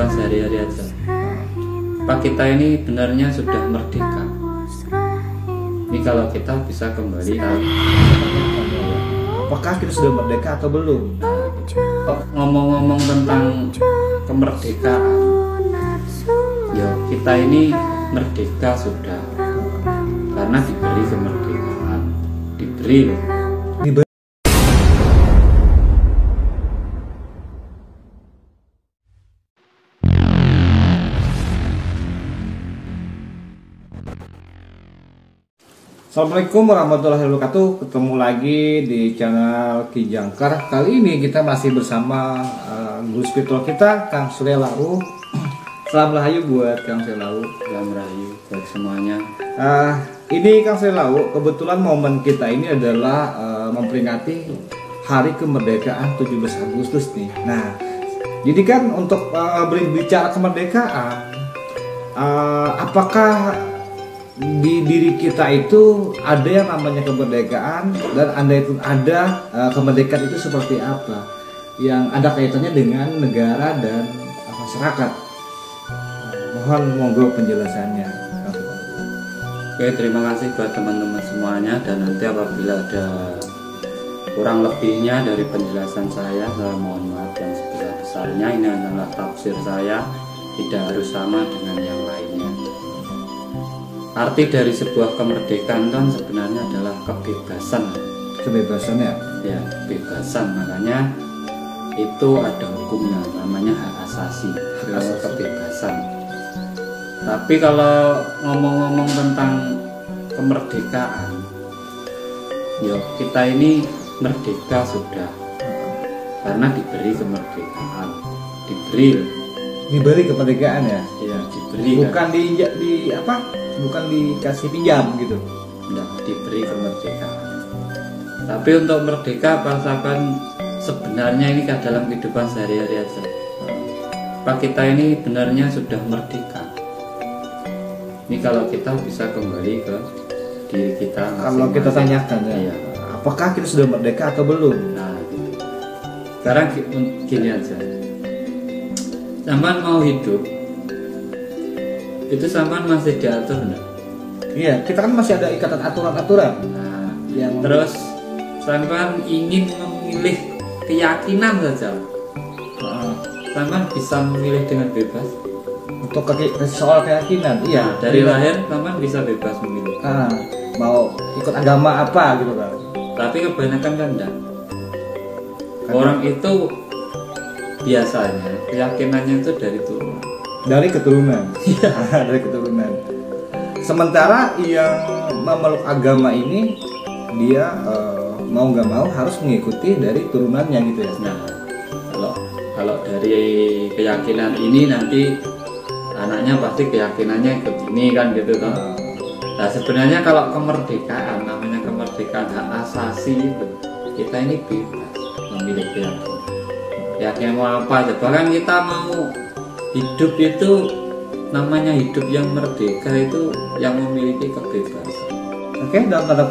kehidupan sehari-hari aja. Pak, kita ini benarnya sudah merdeka. Ini kalau kita bisa kembali, apakah kita sudah merdeka atau belum? ngomong-ngomong tentang kemerdekaan, ya kita ini merdeka sudah, karena diberi kemerdekaan, diberi loh. Assalamualaikum warahmatullahi wabarakatuh. Ketemu lagi di channel Ki Jangkar. Kali ini kita masih bersama guru spiritual kita, Kang Surya Lau. Salam rahayu buat Kang Surya Lau. Salam rahayu buat semuanya. Ini Kang Surya Lau, kebetulan momen kita ini adalah memperingati Hari Kemerdekaan 17 Agustus nih. Nah, jadi kan untuk berbicara kemerdekaan, apakah di diri kita itu ada yang namanya kemerdekaan, dan ada kemerdekaan itu seperti apa yang ada kaitannya dengan negara dan masyarakat. Mohon monggo penjelasannya. Oke, terima kasih buat teman-teman semuanya, dan nanti apabila ada kurang lebihnya dari penjelasan saya mohon maaf yang sebesar-besarnya. Ini adalah tafsir saya, tidak harus sama dengan yang lainnya. Arti dari sebuah kemerdekaan kan sebenarnya adalah kebebasan. Kebebasan ya? Ya, kebebasan. Makanya itu ada hukumnya, namanya hak asasi, hak kebebasan. Tapi kalau ngomong-ngomong tentang kemerdekaan, ya kita ini merdeka sudah, karena diberi kemerdekaan, diberi kemerdekaan ya? Ya, diberi. Bukan kan? Bukan dikasih pinjam gitu. Enggak, diberi kemerdekaan. Tapi untuk merdeka pasakan sebenarnya ini dalam kehidupan sehari-hari aja. Pak, kita ini benarnya sudah merdeka. Ini kalau kita bisa kembali ke diri kita. Kalau kita tanyakan ya, iya, apakah kita sudah merdeka atau belum? Nah, gitu. Sekarang gini aja. Zaman mau hidup itu sampean masih diatur enggak? Iya, kita kan masih ada ikatan aturan-aturan. Nah, yang terus sampean ingin memilih keyakinan saja. Sampean bisa memilih dengan bebas. Untuk soal keyakinan, iya. Dari lahir sampean bisa bebas memilih. Mau ikut agama apa gitu kan? Tapi kebanyakan kan enggak. Orang itu biasanya keyakinannya itu dari turunan. Dari keturunan. Dari keturunan. Sementara yang memeluk agama ini dia mau nggak mau harus mengikuti dari turunannya gitu ya. Nah, kalau dari keyakinan ini nanti anaknya pasti keyakinannya ikut ini kan gitu kan. Nah, sebenarnya kalau kemerdekaan, namanya kemerdekaan hak asasi itu, kita ini bebas memilih keyakinan. Keyakinan mau apa aja. Bahkan kita mau hidup itu, namanya hidup yang merdeka itu yang memiliki kebebasan. Oke, dalam tanda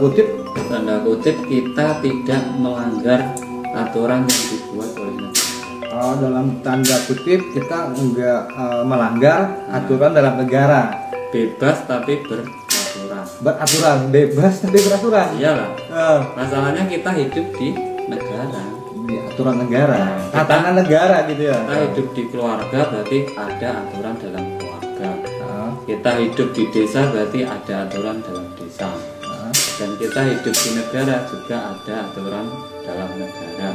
kutip kita tidak melanggar aturan yang dibuat oleh negara. Dalam tanda kutip kita enggak melanggar aturan dalam negara. Bebas tapi beraturan. Bebas tapi beraturan. Iyalah. Masalahnya kita hidup di negara, di aturan negara, tatanan negara gitu ya. Kita hidup di keluarga berarti ada aturan dalam keluarga. Kita hidup di desa berarti ada aturan dalam desa. Dan kita hidup di negara juga ada aturan dalam negara.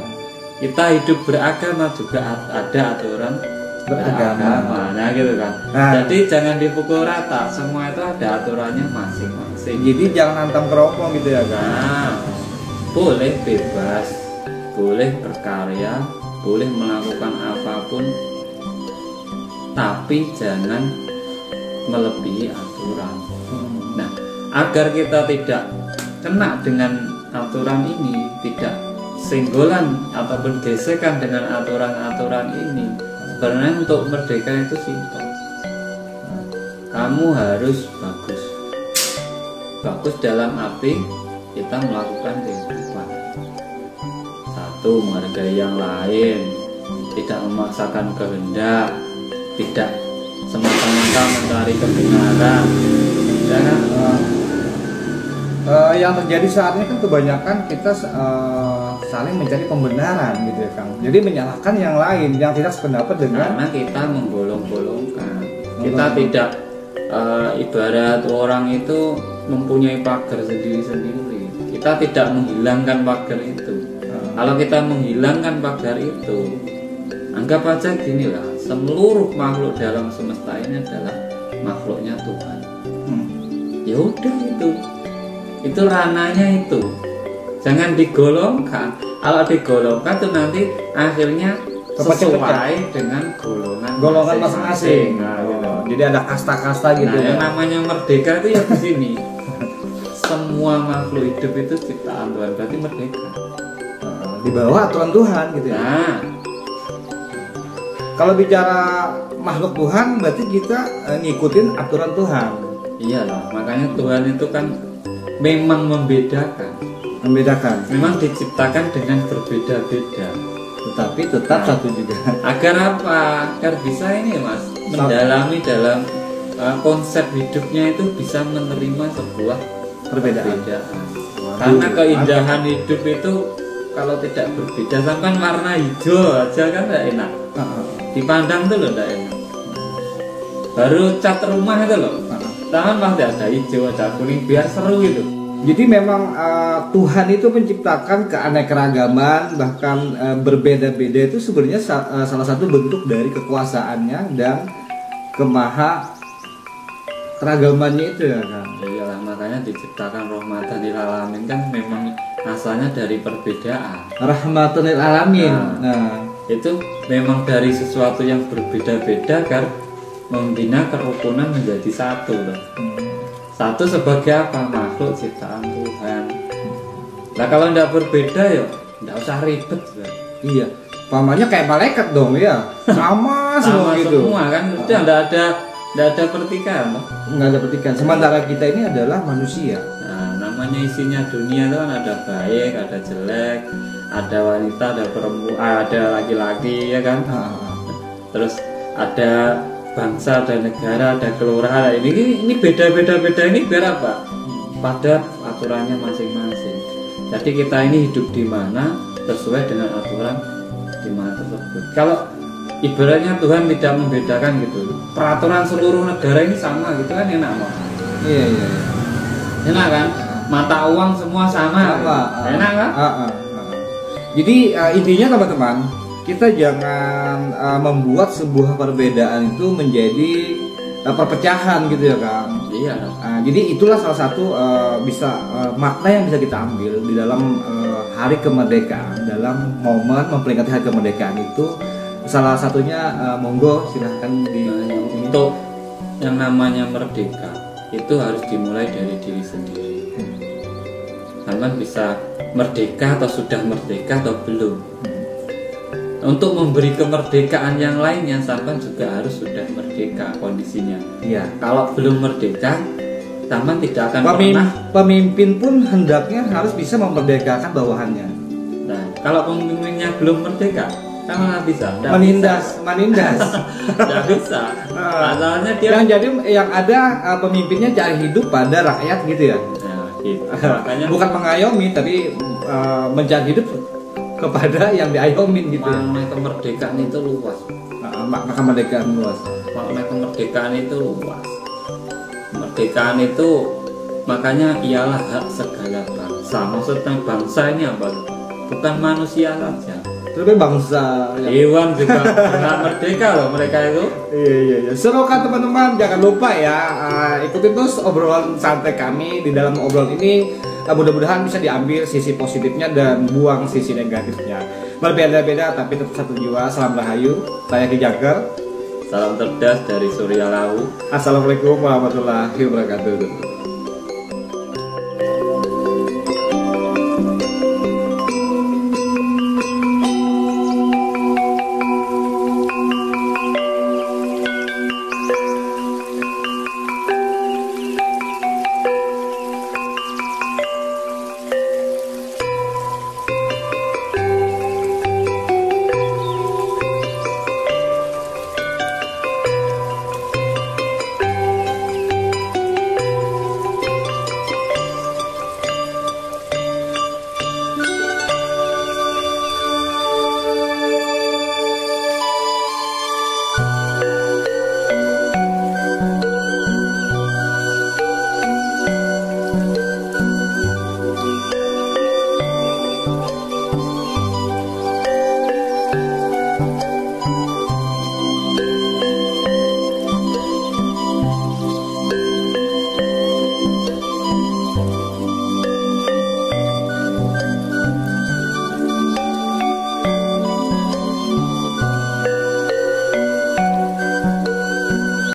Kita hidup beragama juga ada aturan beragama. Nah, gitu kan. Jadi jangan dipukul rata, semua itu ada aturannya masing-masing. Jadi jangan hantam keropong gitu ya kan. Nah, boleh bebas, boleh berkarya, boleh melakukan apapun, tapi jangan melebihi aturan. Nah, agar kita tidak kena dengan aturan ini, tidak senggolan ataupun gesekan dengan aturan-aturan ini, sebenarnya untuk merdeka itu simpel. Kamu harus bagus dalam arti kita melakukan kehidupan. Satu, menghargai yang lain, tidak memaksakan kehendak, tidak semata-mata mencari kebenaran. Ya kan? Yang terjadi saat ini kan kebanyakan kita saling mencari pembenaran gitu ya Kang. Jadi menyalahkan yang lain yang tidak sependapat dengan. Karena kita menggolong-golongkan. Kita tidak ibarat orang itu mempunyai pagar sendiri-sendiri. Kita tidak menghilangkan pagar itu. Kalau kita menghilangkan pagar itu, anggap aja gini lah, seluruh makhluk dalam semesta ini adalah makhluknya Tuhan. Ya udah itu ranahnya itu. Jangan digolongkan. Kalau digolongkan tuh nanti akhirnya sesuai dengan golongan masing-masing. Nah, gitu. Jadi ada kasta-kasta gitu. Nah, yang namanya merdeka itu ya di sini. Semua makhluk hidup itu ciptaan Tuhan, berarti merdeka. Di bawah aturan Tuhan gitu ya. Nah, kalau bicara makhluk Tuhan berarti kita ngikutin aturan Tuhan. iyalah, makanya Tuhan itu kan memang membedakan. Memang diciptakan dengan berbeda-beda, tetapi tetap satu juga. Agar apa? Agar bisa ini Mas, mendalami dalam konsep hidupnya itu bisa menerima sebuah perbedaan. Karena keindahan hidup itu kalau tidak berbeda, sampai warna hijau aja kan tidak enak. Dipandang tuh loh tidak enak. Baru cat rumah itu loh, taman pasti ada hijau, ada kuning biar seru gitu. Jadi memang Tuhan itu menciptakan keanekaragaman, bahkan berbeda-beda itu sebenarnya salah satu bentuk dari kekuasaannya dan kemaha keragamannya itu ya kan. Iyalah, makanya diciptakan rahmatan lil alamin kan memang asalnya dari perbedaan. Rahmatan lil alamin. Nah, itu memang dari sesuatu yang berbeda-beda kan membina kerukunan menjadi satu loh. Satu sebagai apa? Makhluk ciptaan Tuhan. Nah kalau tidak berbeda ya tidak usah ribet. Iya, pamannya kayak malaikat dong ya. Sama semua gitu. Semua kan, itu tidak ada pertikaian. Nggak ada pertikaian. Sementara kita ini adalah manusia. Nah, namanya isinya dunia itu kan ada baik, ada jelek, ada wanita, ada perempuan, ada laki-laki ya kan. Terus ada bangsa, ada negara, ada kelurahan. Ini beda-beda ini biar apa? Pada aturannya masing-masing. Jadi kita ini hidup di mana sesuai dengan aturan di mana tersebut. Kalau ibaratnya Tuhan tidak membedakan gitu, peraturan seluruh negara ini sama gitu kan enak loh. Iya. Enak kan? Mata uang semua sama. Enak kan? Jadi intinya teman-teman, kita jangan membuat sebuah perbedaan itu menjadi perpecahan gitu ya Kang. Iya. Jadi itulah salah satu makna yang bisa kita ambil di dalam hari kemerdekaan, dalam momen memperingati hari kemerdekaan itu. Salah satunya monggo silahkan untuk yang namanya merdeka itu harus dimulai dari diri sendiri. Sampai bisa merdeka atau sudah merdeka atau belum. Untuk memberi kemerdekaan yang lainnya, sampai juga harus sudah merdeka kondisinya. Iya. Kalau belum merdeka, sampai tidak akan pemimpin pun hendaknya harus bisa memerdekakan bawahannya. Nah, kalau pemimpinnya belum merdeka, kan bisa. Menindas. Tidak bisa. Masalahnya dia yang ada pemimpinnya cari hidup pada rakyat gitu ya. Nah, gitu. Makanya bukan mengayomi, tapi mencari hidup kepada yang diayomin gitu ya. Makna kemerdekaan itu luas. Makna kemerdekaan luas. Makna kemerdekaan itu luas. Kemerdekaan itu makanya ialah hak segala bangsa. Maksudnya bangsa ini apa? Bukan manusia saja. Tapi bangsa, hewan juga berhak merdeka loh mereka itu. Iya. Seru kan teman-teman, jangan lupa ya ikutin terus obrolan santai kami. Di dalam obrolan ini mudah-mudahan bisa diambil sisi positifnya dan buang sisi negatifnya. Berbeda-beda tapi tetap satu jiwa. Salam Rahayu. Saya Ki Jangker. Salam cerdas dari Surya Lawu. Assalamualaikum warahmatullahi wabarakatuh.